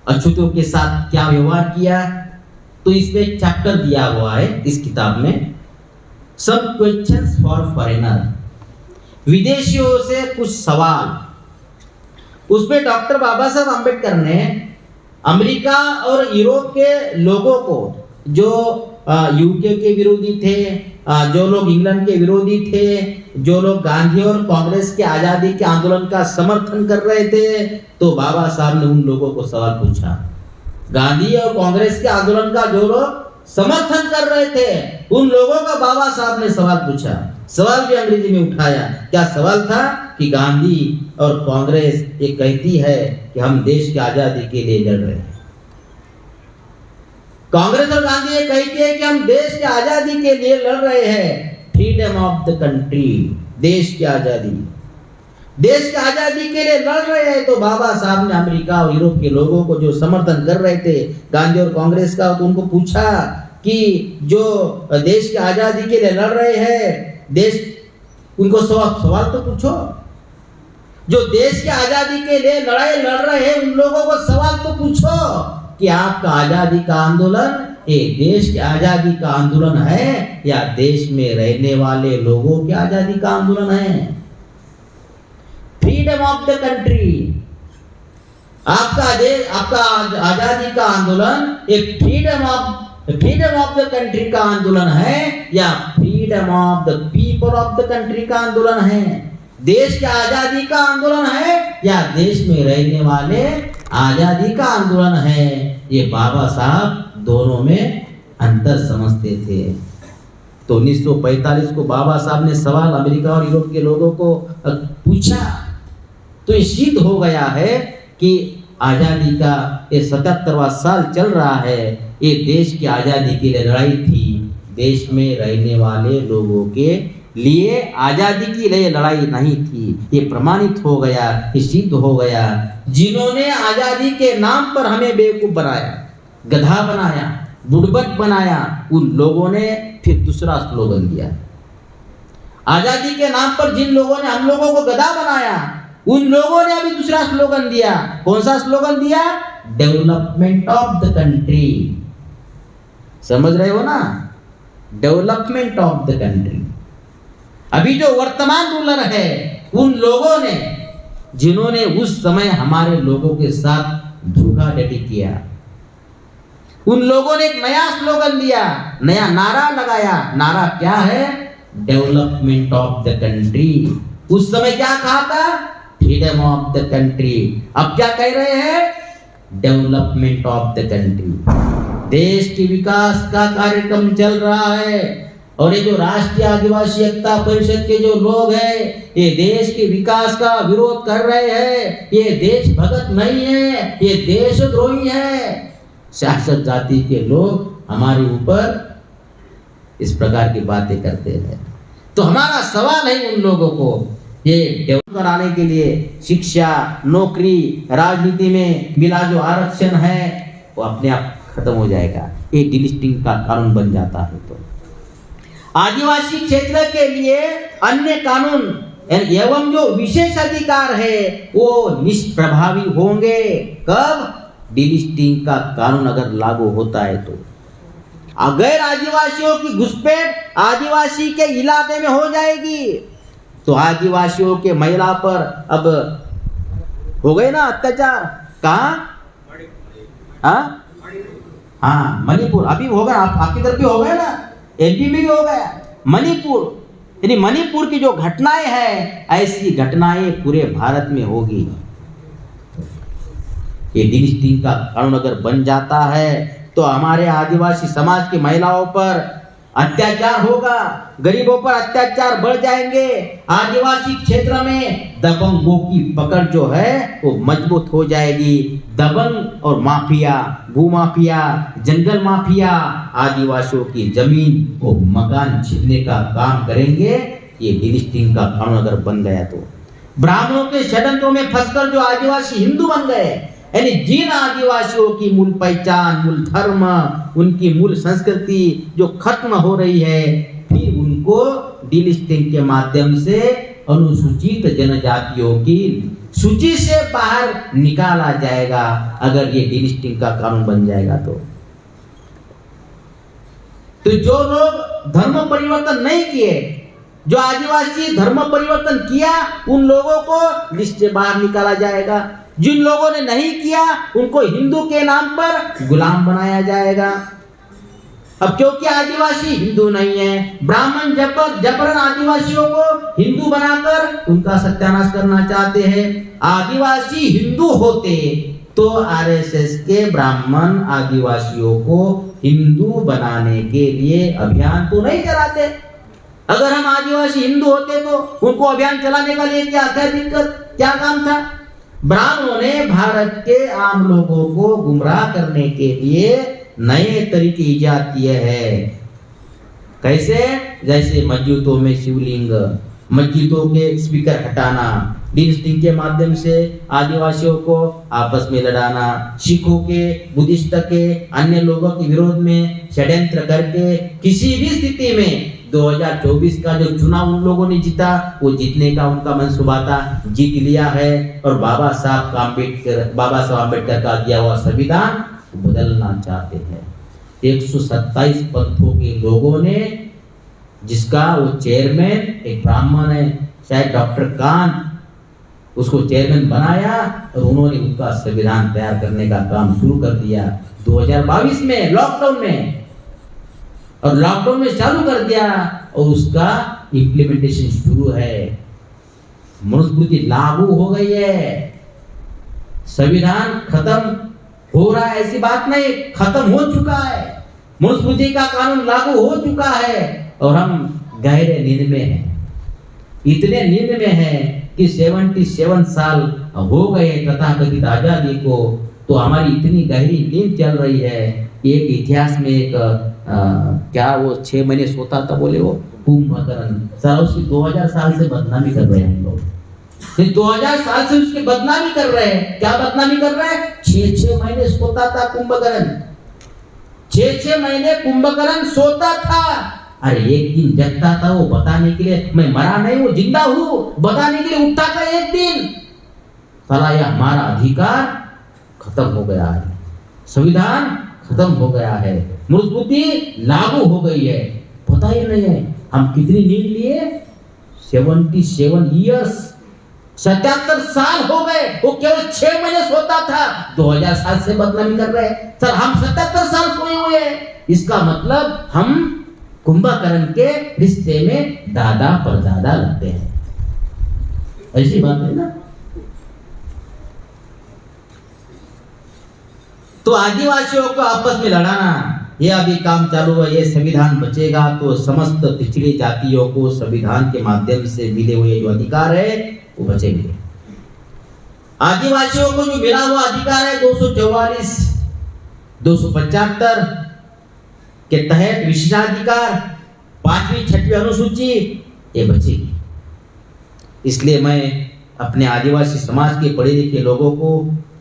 अछूतों के साथ क्या व्यवहार किया, तो इसमें एक चैप्टर दिया हुआ है इस किताब में, सम क्वेश्चंस फॉर फॉरेनर, विदेशियों से कुछ सवाल। उसमें डॉक्टर बाबा साहब अम्बेडकर ने अमेरिका और यूरोप के लोगों को, जो यूके के विरोधी थे, जो लोग इंग्लैंड के विरोधी थे, जो लोग गांधी और कांग्रेस के आजादी के आंदोलन का समर्थन कर रहे थे, तो बाबा साहब ने उन लोगों को सवाल पूछा। गांधी और कांग्रेस के आंदोलन का जो लोग समर्थन कर रहे थे, उन लोगों का बाबा साहब ने सवाल पूछा। सवाल भी अंग्रेजी में उठाया। क्या सवाल था कि गांधी और कांग्रेस ये कहती है कि हम देश की आजादी के लिए लड़ रहे हैं। कांग्रेस और गांधी ये कहती है कि हम देश की आजादी के लिए लड़ रहे हैं, फ्रीडम ऑफ द कंट्री, देश की आजादी, देश की आजादी के लिए लड़ रहे हैं। तो बाबा साहब ने अमेरिका और यूरोप के लोगों को जो समर्थन कर रहे थे गांधी और कांग्रेस का, तो उनको पूछा कि जो देश की आजादी के लिए लड़ रहे हैं, देश, उनको सवाल तो पूछो। जो देश की आजादी के लिए लड़ाई लड़ रहे हैं, उन लोगों को सवाल तो पूछो कि आपका आजादी का आंदोलन ये देश की आजादी का आंदोलन है या देश में रहने वाले लोगों की आजादी का आंदोलन है। फ्रीडम ऑफ द कंट्री, आपका देश, आपका आजादी का आंदोलन एक फ्रीडम ऑफ द कंट्री का आंदोलन है या freedom of the people of the country का आंदोलन है। देश की आजादी का आंदोलन है या देश में रहने वाले आजादी का आंदोलन है। ये बाबा साहब दोनों में अंतर समझते थे। तो 1945 को बाबा साहब ने सवाल अमेरिका और यूरोप के लोगों को पूछा, तो ये सिद्ध हो गया है कि आजादी का ये 77वां साल चल रहा है, ये देश की आजादी के लिए लड़ाई थी, देश में रहने वाले लोगों के लिए आजादी की लिए लड़ाई नहीं थी। ये प्रमाणित हो गया, ये सिद्ध हो गया। जिन्होंने आजादी के नाम पर हमें बेवकूफ बनाया, गधा बनाया, बुड़बक बनाया, उन लोगों ने फिर दूसरा स्लोगन दिया। आजादी के नाम पर जिन लोगों ने हम लोगों को गधा बनाया, उन लोगों ने अभी दूसरा स्लोगन दिया। कौन सा स्लोगन दिया? Development of the country. समझ रहे हो ना? Development of the country. अभी जो वर्तमान रूलर है, उन लोगों ने, जिन्होंने उस समय हमारे लोगों के साथ धोखाधड़ी किया, उन लोगों ने एक नया स्लोगन दिया, नया नारा लगाया। नारा क्या है? Development of the country. उस समय क्या कहा था? Freedom of the country. अब क्या कह रहे हैं? Development of the country. देश के विकास का कार्यक्रम चल रहा है और ये जो राष्ट्रीय आदिवासी एकता परिषद के जो लोग हैं, ये देश के विकास का विरोध कर रहे हैं। ये देश भगत नहीं है, ये देशद्रोही है। शासक जाति के लोग हमारे ऊपर इस प्रकार की बातें करते हैं। तो हमारा सवाल है उन लोगों को ये डेवलप कराने के लिए, शिक्षा, नौकरी, राजनीति में मिला जो आरक्षण है वो अपने आप खत्म हो जाएगा। ये डिलिस्टिंग का कानून बन जाता है। तो आदिवासी क्षेत्र के लिए अन्य कानून एवं जो विशेष अधिकार है वो निष्प्रभावी होंगे। कब? डिलिस्टिंग का कानून अगर लागू होता है तो। अगर आदिवासियों की घुसपैठ आदिवासी के इलाके में हो जाएगी तो आदिवासियों के महिला पर अब हो गए ना अत्याचार। कहाँ? हाँ, मणिपुर अभी होगा, आपकी तरफ भी हो गया ना, एमपी में भी हो गया। मणिपुर, यानी मणिपुर की जो घटनाएं हैं, ऐसी घटनाएं पूरे भारत में होगी। ये डिलिस्टिंग का कानून अगर बन जाता है तो हमारे आदिवासी समाज की महिलाओं पर अत्याचार होगा, गरीबों पर अत्याचार बढ़ जाएंगे। आदिवासी क्षेत्र में दबंगों की पकड़ जो है वो मजबूत हो जाएगी। दबंग और माफिया, भूमाफिया, जंगल माफिया आदिवासियों की जमीन और मकान छीनने का काम करेंगे। ये डिलिस्टिंग का कानून अगर बन गया तो ब्राह्मणों के षड्यंत्रों में फंसकर जो आदिवासी हिंदू बन गए, यानी जिन आदिवासियों की मूल पहचान, मूल धर्म, उनकी मूल संस्कृति जो खत्म हो रही है, फिर उनको डिलिस्टिंग के माध्यम से अनुसूचित जनजातियों की सूची से बाहर निकाला जाएगा अगर ये डीलिस्टिंग का कानून बन जाएगा तो जो लोग धर्म परिवर्तन नहीं किए, जो आदिवासी धर्म परिवर्तन किया, उन लोगों को लिस्ट से बाहर निकाला जाएगा। जिन लोगों ने नहीं किया उनको हिंदू के नाम पर गुलाम बनाया जाएगा। अब क्योंकि आदिवासी हिंदू नहीं है, ब्राह्मण जबरन आदिवासियों को हिंदू बनाकर उनका सत्यानाश करना चाहते हैं। आदिवासी हिंदू होते तो आरएसएस के ब्राह्मण आदिवासियों को हिंदू बनाने के लिए अभियान तो नहीं चलाते। अगर हम आदिवासी हिंदू होते तो उनको अभियान चलाने का लिए क्या दिक्कत, क्या काम था? ब्राह्मणों ने भारत के आम लोगों को गुमराह करने के लिए नए तरीके इजाद किए हैं। कैसे? जैसे मस्जिदों में शिवलिंग, मस्जिदों के स्पीकर हटाना, डीलिस्टिंग के माध्यम से आदिवासियों को आपस में लड़ाना, सिखों के, बुद्धिस्ट के, अन्य लोगों के विरोध में षड्यंत्र करके किसी भी स्थिति में 2024 का जो चुनाव उन लोगों ने जीता, वो जीतने का उनका मंसूबा था, जीत लिया है। और बाबा साहब आम्बेडकर का दिया हुआ संविधान बदलना चाहते हैं। 127 पंथों के लोगों ने, जिसका वो चेयरमैन एक ब्राह्मण है, शायद डॉक्टर कांत, उसको चेयरमैन बनाया और उन्होंने उनका संविधान तैयार करने का काम शुरू कर दिया 2022 में लॉकडाउन में, और लॉकडाउन में चालू कर दिया और उसका इम्प्लीमेंटेशन शुरू है। मनुस्मृति लागू हो गई है, संविधान खत्म हो रहा है ऐसी बात नहीं, खत्म हो चुका है। मनुस्मृति का कानून लागू हो चुका है और हम गहरे नींद में हैं। इतने नींद में हैं कि 77 साल हो गए तथाकथित आजादी को, तो हमारी इतनी गहरी नींद चल रही है। एक इतिहास में एक क्या वो 6 महीने सोता था, बोले वो कुंभकर्ण, सर उसकी 2000 साल से बदनामी कर रहे हैं हम लोग। 2000 साल से उसकी बदनामी कर रहे हैं। क्या बदनामी कर रहे हैं? 6 महीने सोता था कुंभकर्ण, 6 महीने कुंभकर्ण सोता था। अरे एक दिन जगता था वो बताने के लिए मैं मरा नहीं हूं, जिंदा हूं, बताने के लिए उठा था एक दिन। साला यह हमारा अधिकार खत्म हो गया है, संविधान खत्म हो गया है, मनुस्मृति लागू हो गई है। पता ही नहीं है हम कितनी नींद लिए। 77 ईयर्स, 77 साल हो गए, वो केवल 6 महीने सोता था। 2000 साल से बदनामी कर रहे हैं। सर हम 77 साल सोए हुए हैं, इसका मतलब हम कुंभकर्ण के रिश्ते में दादा परदादा लगते हैं। ऐसी बात है ना। तो आदिवासियों को आपस में लड़ाना, ये अभी काम चालू है। ये संविधान बचेगा तो समस्त पिछड़ी जातियों को संविधान के माध्यम से मिले हुए जो अधिकार है वो बचेंगे। आदिवासियों को जो मिला हुआ अधिकार है 244, 275 के तहत विशेषाधिकार, 5वीं 6वीं अनुसूची, ये बचेगी। इसलिए मैं अपने आदिवासी समाज के पढ़े लिखे लोगों को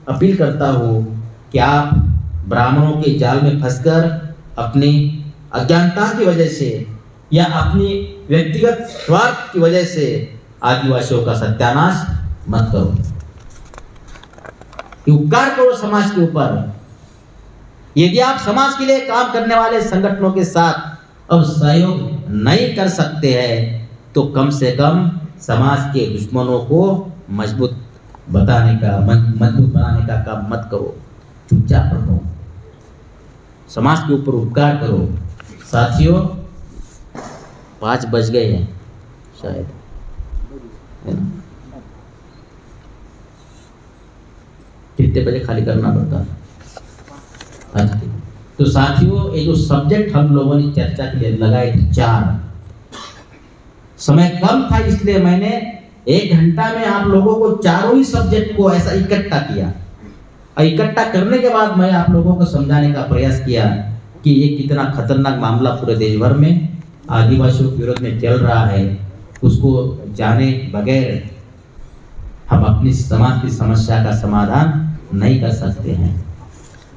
अपील करता हूँ कि आप ब्राह्मणों के जाल में फंसकर अपनी अज्ञानता की वजह से या अपनी व्यक्तिगत स्वार्थ की वजह से आदिवासियों का सत्यानाश मत करो। उपकार करो समाज के ऊपर। यदि आप समाज के लिए काम करने वाले संगठनों के साथ अब सहयोग नहीं कर सकते हैं तो कम से कम समाज के दुश्मनों को मजबूत बनाने का काम मत करो, चुपचाप रहो, समाज के ऊपर उपकार करो। साथियों 5 बज गए हैं शायद, है ना? कितने बजे खाली करना पड़ता है? अच्छा, तो साथियों ये जो सब्जेक्ट हम लोगों ने चर्चा के लिए लगाए थे 4, समय कम था इसलिए मैंने 1 घंटा में आप लोगों को चारों ही सब्जेक्ट को ऐसा इकट्ठा किया। और इकट्ठा करने के बाद मैं आप लोगों को समझाने का प्रयास किया कि ये कितना खतरनाक मामला पूरे देश भर में आदिवासियों के विरोध में चल रहा है। उसको जाने बगैर हम अपनी समाज की समस्या का समाधान नहीं कर सकते हैं।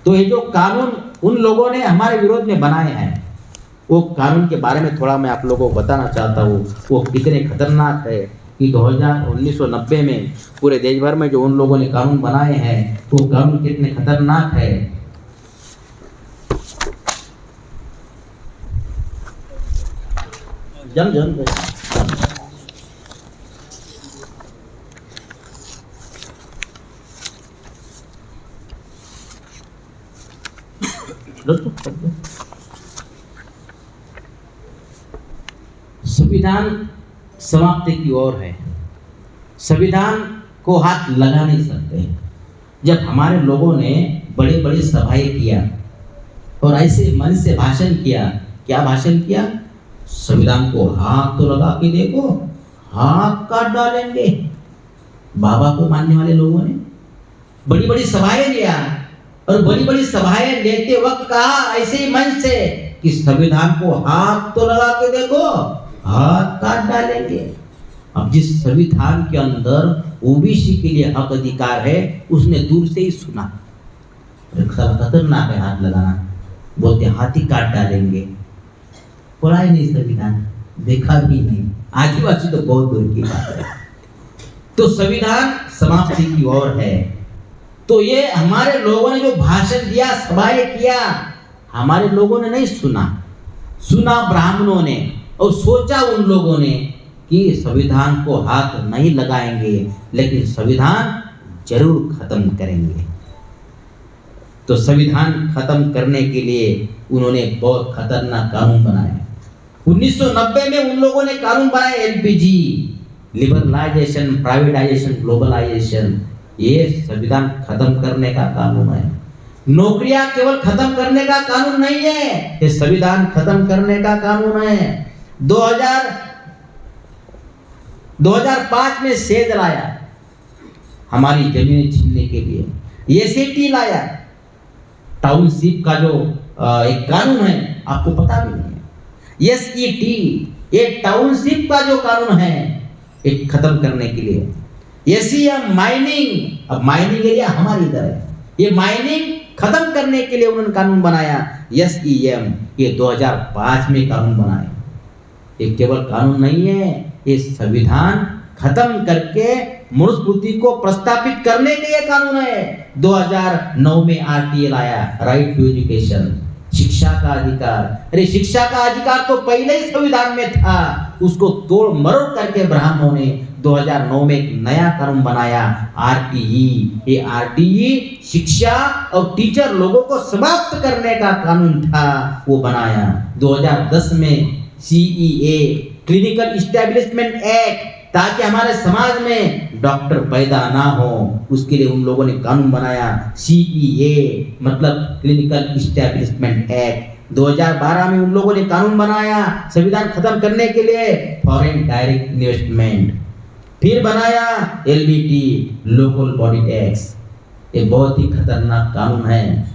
तो ये जो कानून उन लोगों ने हमारे विरोध में बनाए हैं, वो कानून के बारे में थोड़ा मैं आप लोगों को बताना चाहता हूँ। वो कितने खतरनाक है कि 1990 में पूरे देश भर में जो उन लोगों ने कानून बनाए हैं वो कानून कितने खतरनाक है। जम जम संविधान समाप्ति की ओर है। संविधान को हाथ लगा नहीं सकते। जब हमारे लोगों ने बड़े बड़े सभाएं किया और ऐसे मन से भाषण किया, क्या भाषण किया? संविधान को हाथ तो लगा के देखो, हाथ काट डालेंगे। बाबा को मानने वाले लोगों ने बड़ी बड़ी सभाएं लिया और बड़ी बड़ी सभाएं लेते वक्त कहा ऐसे ही मन से कि संविधान को हाथ तो लगा के देखो, हाथ काट डालेंगे। अब जिस संविधान के अंदर ओबीसी के लिए हक अधिकार है उसने दूर से ही सुना, खतरनाक है हाथ लगाना, बोलते हाथ ही काट डालेंगे। पढ़ा ही नहीं संविधान, देखा भी नहीं, आदिवासी तो बहुत दूर की बात है। तो संविधान समाप्ति की ओर है। तो ये हमारे लोगों ने जो भाषण दिया, सभाएं किया, हमारे लोगों ने नहीं सुना, सुना ब्राह्मणों ने और सोचा उन लोगों ने कि संविधान को हाथ नहीं लगाएंगे लेकिन संविधान जरूर खत्म करेंगे। तो संविधान खत्म करने के लिए उन्होंने बहुत खतरनाक कानून बनाया। 1990 में उन लोगों ने कानून बनाया एलपीजी, लिबरलाइजेशन, प्राइवेटाइजेशन, ग्लोबलाइजेशन। ये संविधान खत्म करने का कानून है। नौकरियां केवल खत्म करने का कानून नहीं है, ये संविधान खत्म करने का कानून है। 2005 में सेज लाया हमारी जमीनें छीनने के लिए। एसएटी लाया, टाउनशिप का जो एक कानून है, आपको पता भी नहीं है। एसईटी, ये टाउनशिप का जो कानून है एक खत्म करने के लिए। एसीएम, माइनिंग, अब माइनिंग एरिया हमारी इधर है, ये माइनिंग खत्म करने के लिए उन्होंने कानून बनाया। एसईएम, ये 2005 में कानून बनाया। ये केवल कानून नहीं है, ये संविधान खत्म करके मनुस्मृति को प्रस्तावित करने के लिए कानून है। 2009 में आरटीए लाया, राइट टू एजुकेशन, शिक्षा का अधिकार। अरे शिक्षा का अधिकार तो पहले ही संविधान में था, उसको तोड़ मरोड़ करके ब्राह्मणों ने 2009 में एक नया कानून बनाया, आरटीई। ये आरटीई शिक्षा और टीचर लोगों को समाप्त करने का कानून था, वो बनाया। 2010 में सीईए, क्लिनिकल इस्टेब्लिशमेंट एक्ट, ताकि हमारे समाज में डॉक्टर पैदा ना हो, उसके लिए उन लोगों ने कानून बनाया। सीईए मतलब क्लिनिकल इस्टेब्लिशमेंट एक्ट। 2012 में उन लोगों ने कानून बनाया संविधान खत्म करने के लिए, फॉरेन डायरेक्ट इन्वेस्टमेंट। फिर बनाया एलबीटी, लोकल बॉडी टैक्स। ये बहुत ही खतरनाक कानून है।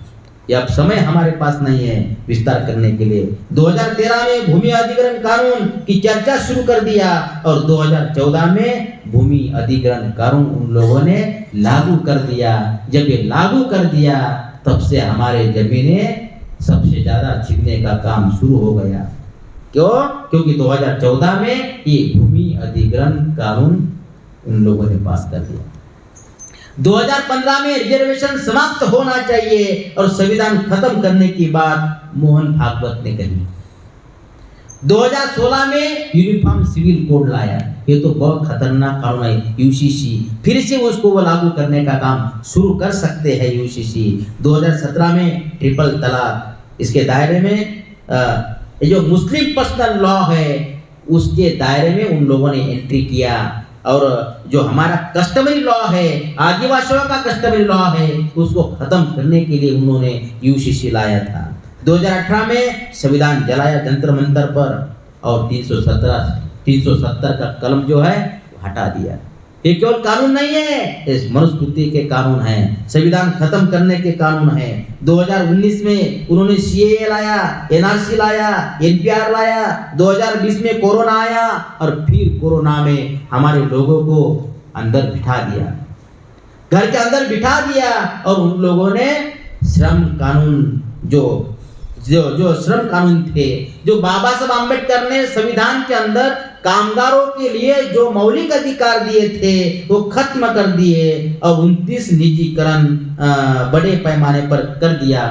ये अब समय हमारे पास नहीं है विस्तार करने के लिए। 2013 में भूमि अधिग्रहण कानून की चर्चा शुरू कर दिया और 2014 में भूमि अधिग्रहण कानून उन लोगों ने लागू कर दिया। जब ये लागू कर दिया तब से हमारे जमीनें सबसे ज्यादा छीनने का काम शुरू हो गया। क्यों? क्योंकि 2014 में ये भूमि अधिग्रहण कानून उन लोगों ने पास कर दिया। 2015 में रिजर्वेशन समाप्त होना चाहिए और संविधान खत्म करने की बात मोहन भागवत ने कही। 2016 में यूनिफॉर्म सिविल कोड लाया, ये तो बहुत खतरनाक कानून है यूसीसी। फिर से उसको वो लागू करने का काम शुरू कर सकते हैं यूसीसी। 2017 में ट्रिपल तलाक, इसके दायरे में जो मुस्लिम पर्सनल लॉ है उसके दायरे में उन लोगों ने एंट्री किया। और जो हमारा कस्टमरी लॉ है, आदिवासियों का कस्टमरी लॉ है, उसको खत्म करने के लिए उन्होंने यूसीसी लाया था। 2018 में संविधान जलाया जंतर मंतर पर और 370 का कलम जो है हटा दिया। ये केवल कानून नहीं है, इस मनुस्मृति के कानून है, संविधान खत्म करने के कानून है। 2019 में उन्होंने सीएए लाया, एनआरसी लाया, एनपीआर लाया। 2020 में कोरोना आया और फिर कोरोना में हमारे लोगों को अंदर बिठा दिया, घर के अंदर बिठा दिया और उन लोगों ने श्रम कानून जो श्रम कानून थे, जो बाबा साहब आम्बेडकर ने संविधान के अंदर कामगारों के लिए जो मौलिक अधिकार दिए थे वो खत्म कर दिए और 29 निजीकरण बड़े पैमाने पर कर दिया।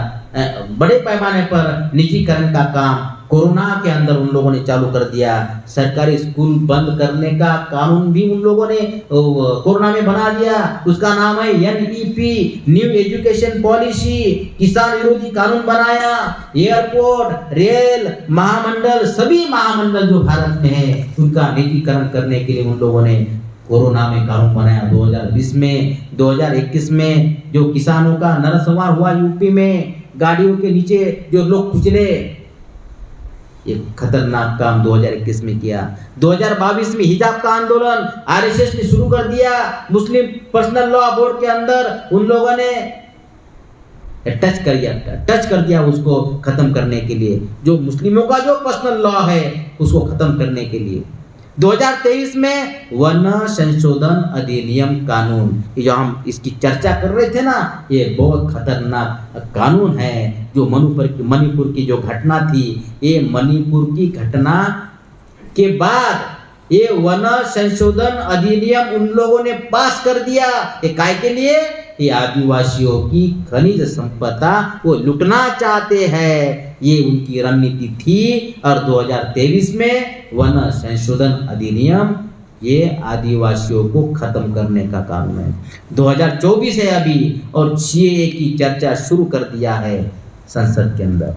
बड़े पैमाने पर निजीकरण का काम कोरोना के अंदर उन लोगों ने चालू कर दिया। सरकारी स्कूल बंद करने का कानून भी उन लोगों ने कोरोना में बना दिया। उसका नाम है NEP, न्यू एजुकेशन पॉलिसी। किसान विरोधी कानून बनाया। एयरपोर्ट, रेल, महामंडल, सभी महामंडल जो भारत में है उनका निजीकरण करने के लिए उन लोगों ने कोरोना में कानून बनाया। 2020 में, 2021 में जो किसानों का नरसंहार हुआ यूपी में, गाड़ियों के नीचे जो लोग कुचले, एक खतरनाक काम 2021 में किया। 2022 में हिजाब का आंदोलन RSS ने शुरू कर दिया। मुस्लिम पर्सनल लॉ बोर्ड के अंदर उन लोगों ने टच कर दिया उसको खत्म करने के लिए, जो मुस्लिमों का जो पर्सनल लॉ है उसको खत्म करने के लिए। 2023 में वन संशोधन अधिनियम कानून, जो हम इसकी चर्चा कर रहे थे ना, ये बहुत खतरनाक कानून है। जो मणिपुर की जो घटना थी, ये मणिपुर की घटना के बाद ये वन संशोधन अधिनियम उन लोगों ने पास कर दिया। ये काय के लिए? ये आदिवासियों की खनिज संपदा वो लुटना चाहते हैं, ये उनकी रणनीति थी। और 2023 में वन संशोधन अधिनियम ये आदिवासियों को खत्म करने का कानून है। 2024 है अभी और CAA की चर्चा शुरू कर दिया है संसद के अंदर।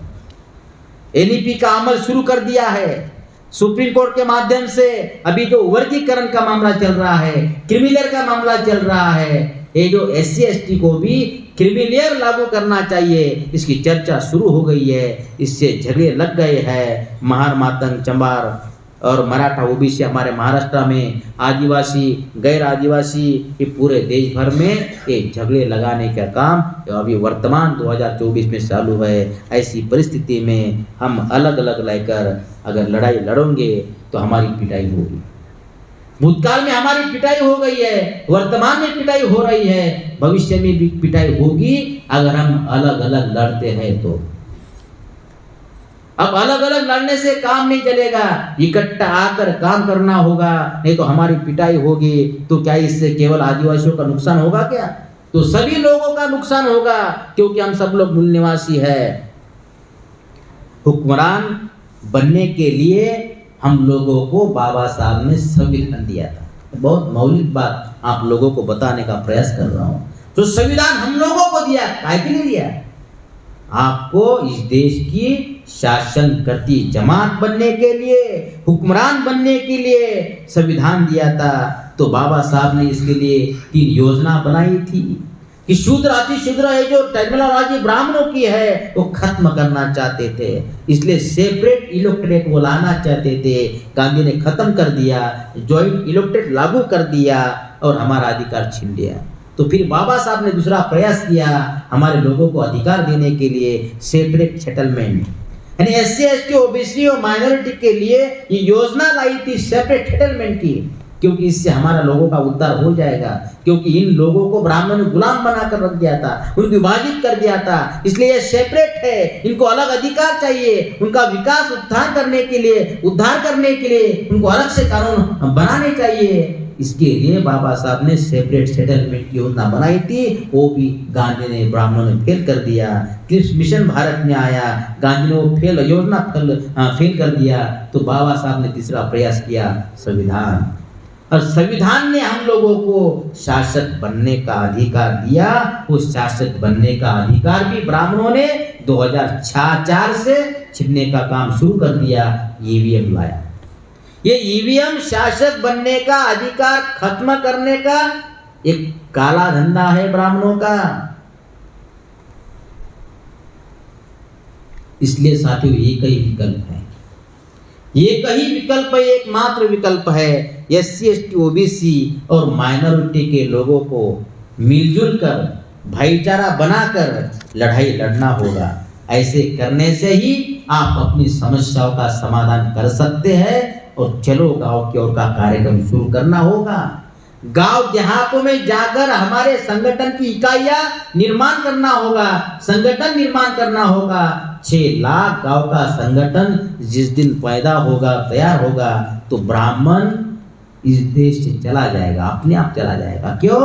NEP का अमल शुरू कर दिया है सुप्रीम कोर्ट के माध्यम से। अभी जो वर्गीकरण का मामला चल रहा है, क्रिमिनल का मामला चल रहा है, ये जो SC ST को भी क्रिमिनल लागू करना चाहिए, इसकी चर्चा शुरू हो गई है। इससे झगड़े लग गए हैं। महार, मातंग, चंबार और मराठा OBC हमारे महाराष्ट्र में, आदिवासी, गैर आदिवासी, ये पूरे देश भर में ये झगड़े लगाने का काम अभी वर्तमान 2024 में चालू है। ऐसी परिस्थिति में हम अलग अलग लेकर अगर लड़ाई लड़ेंगे तो हमारी पिटाई होगी। भूतकाल में हमारी पिटाई हो गई है, वर्तमान में पिटाई हो रही है, भविष्य में भी पिटाई होगी अगर हम अलग अलग लड़ते हैं तो। अब अलग अलग लड़ने से काम नहीं चलेगा, इकट्ठा आकर काम करना होगा, नहीं तो हमारी पिटाई होगी। तो क्या इससे केवल आदिवासियों का नुकसान होगा क्या? तो सभी लोगों का नुकसान होगा, क्योंकि हम सब लोग मूल निवासी है। हुक्मरान बनने के लिए हम लोगों को बाबा साहब ने संविधान दिया था। बहुत मौलिक बात आप लोगों को बताने का प्रयास कर रहा हूं। तो संविधान हम लोगों को दिया, काहे के लिए दिया? आपको इस देश की शासन करती जमात बनने के लिए, हुक्मरान बनने के लिए संविधान दिया था। तो बाबा साहब ने इसके लिए 3 योजना बनाई थी कि शूद्र अतिशूद्र है जो टर्मिनोलॉजी ब्राह्मणों की है वो खत्म करना चाहते थे, इसलिए सेपरेट इलेक्टोरेट वो लाना चाहते थे। गांधी ने खत्म कर दिया, जॉइंट इलेक्टोरेट लागू कर दिया और हमारा अधिकार छीन लिया। तो फिर बाबा साहब ने दूसरा प्रयास किया हमारे लोगों को अधिकार देने के लिए, सेपरेट सेटलमेंट, यानी SC ST OBC और माइनॉरिटी के लिए ये योजना लाई थी सेपरेट सेटलमेंट की, क्योंकि इससे हमारा लोगों का उद्धार हो जाएगा। क्योंकि इन लोगों को ब्राह्मणों ने गुलाम बनाकर रख दिया था, उनको विभाजित कर दिया था, इसलिए ये सेपरेट है। इनको अलग अधिकार चाहिए, उनका विकास उद्धार करने के लिए उनको अलग से कानून बनाने चाहिए। इसके लिए बाबा साहब ने सेपरेट सेटलमेंट की योजना बनाई थी, वो भी गांधी ने, ब्राह्मणों ने फेल कर दिया। क्रिप्स मिशन भारत में आया, गांधी ने वो योजना फेल कर दिया। तो बाबा साहब ने तीसरा प्रयास किया, संविधान। और संविधान ने हम लोगों को शासक बनने का अधिकार दिया। उस शासक बनने का अधिकार भी ब्राह्मणों ने 2004 से छीनने का काम शुरू कर दिया, EVM लाया। ये EVM शासक बनने का अधिकार खत्म करने का एक काला धंधा है ब्राह्मणों का। इसलिए साथियों एक ही विकल्प है, एक ही विकल्प है, एकमात्र विकल्प है। SC ST OBC और माइनॉरिटी के लोगों को मिलजुल कर, भाईचारा बनाकर लड़ाई लड़ना होगा। ऐसे करने से ही आप अपनी समस्याओं का समाधान कर सकते हैं। और चलो गांव की ओर का कार्यक्रम शुरू करना होगा। गांव देहातों में जाकर हमारे संगठन की इकाइयां निर्माण करना होगा, संगठन निर्माण करना होगा। 6 लाख गांव का संगठन जिस दिन पैदा होगा, तैयार होगा, तो ब्राह्मण इस देश से चला जाएगा, अपने आप चला जाएगा। क्यों?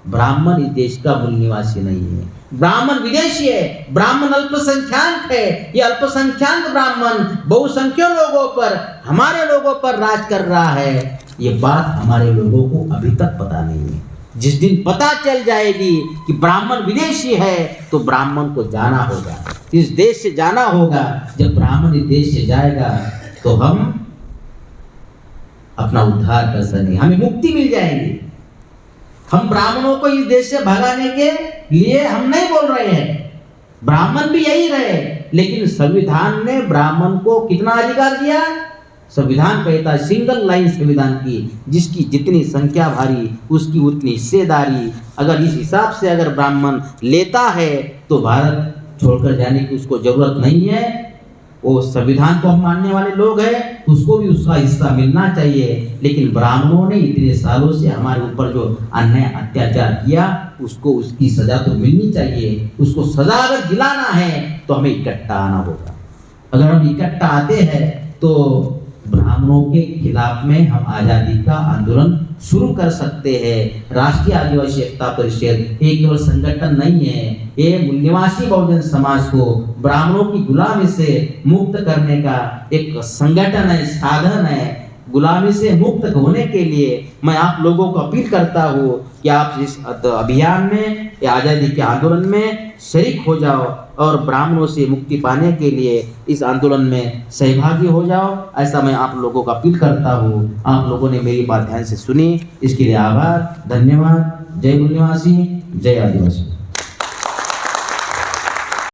ब्राह्मण इस देश का मूल निवासी नहीं है, ब्राह्मण विदेशी है, ब्राह्मण अल्पसंख्यक है। ये अल्पसंख्यक ब्राह्मण बहुसंख्यक लोगों पर, हमारे लोगों पर राज कर रहा है। ये बात हमारे लोगों को अभी तक पता नहीं है। जिस दिन पता चल जाएगी कि ब्राह्मण विदेशी है, तो ब्राह्मण को जाना होगा, इस देश से जाना होगा। जब ब्राह्मण इस देश से जाएगा तो हम अपना उद्धार कर सकेंगे, हमें मुक्ति मिल जाएगी। हम ब्राह्मणों को इस देश से भगाने के लिए हम नहीं बोल रहे हैं, ब्राह्मण भी यही रहे, लेकिन संविधान ने ब्राह्मण को कितना अधिकार दिया? संविधान कहता है, सिंगल लाइन संविधान की, जिसकी जितनी संख्या भारी उसकी उतनी हिस्सेदारी। अगर इस हिसाब से अगर ब्राह्मण लेता है तो भारत छोड़कर जाने की उसको जरूरत नहीं है। वो संविधान को हम मानने वाले लोग हैं, उसको भी उसका हिस्सा मिलना चाहिए। लेकिन ब्राह्मणों ने इतने सालों से हमारे ऊपर जो अन्याय अत्याचार किया, उसको उसकी सजा तो मिलनी चाहिए। उसको सजा अगर दिलाना है तो हमें इकट्ठा आना होगा। अगर हम इकट्ठा आते हैं तो ब्राह्मणों के खिलाफ में हम आज़ादी का आंदोलन शुरू कर सकते हैं। राष्ट्रीय आदिवासी एकता परिषद एक केवल संगठन नहीं है, ये निवासी बहुजन समाज को ब्राह्मणों की गुलामी से मुक्त करने का एक संगठन है, साधन है। गुलामी से मुक्त होने के लिए मैं आप लोगों को अपील करता हूँ कि आप इस अभियान में या आज़ादी के आंदोलन में शरीक हो जाओ और ब्राह्मणों से मुक्ति पाने के लिए इस आंदोलन में सहभागी हो जाओ। ऐसा मैं आप लोगों को अपील करता हूँ। आप लोगों ने मेरी बात ध्यान से सुनी, इसके लिए आभार, धन्यवाद। जय मूल निवासी, जय आदिवासी।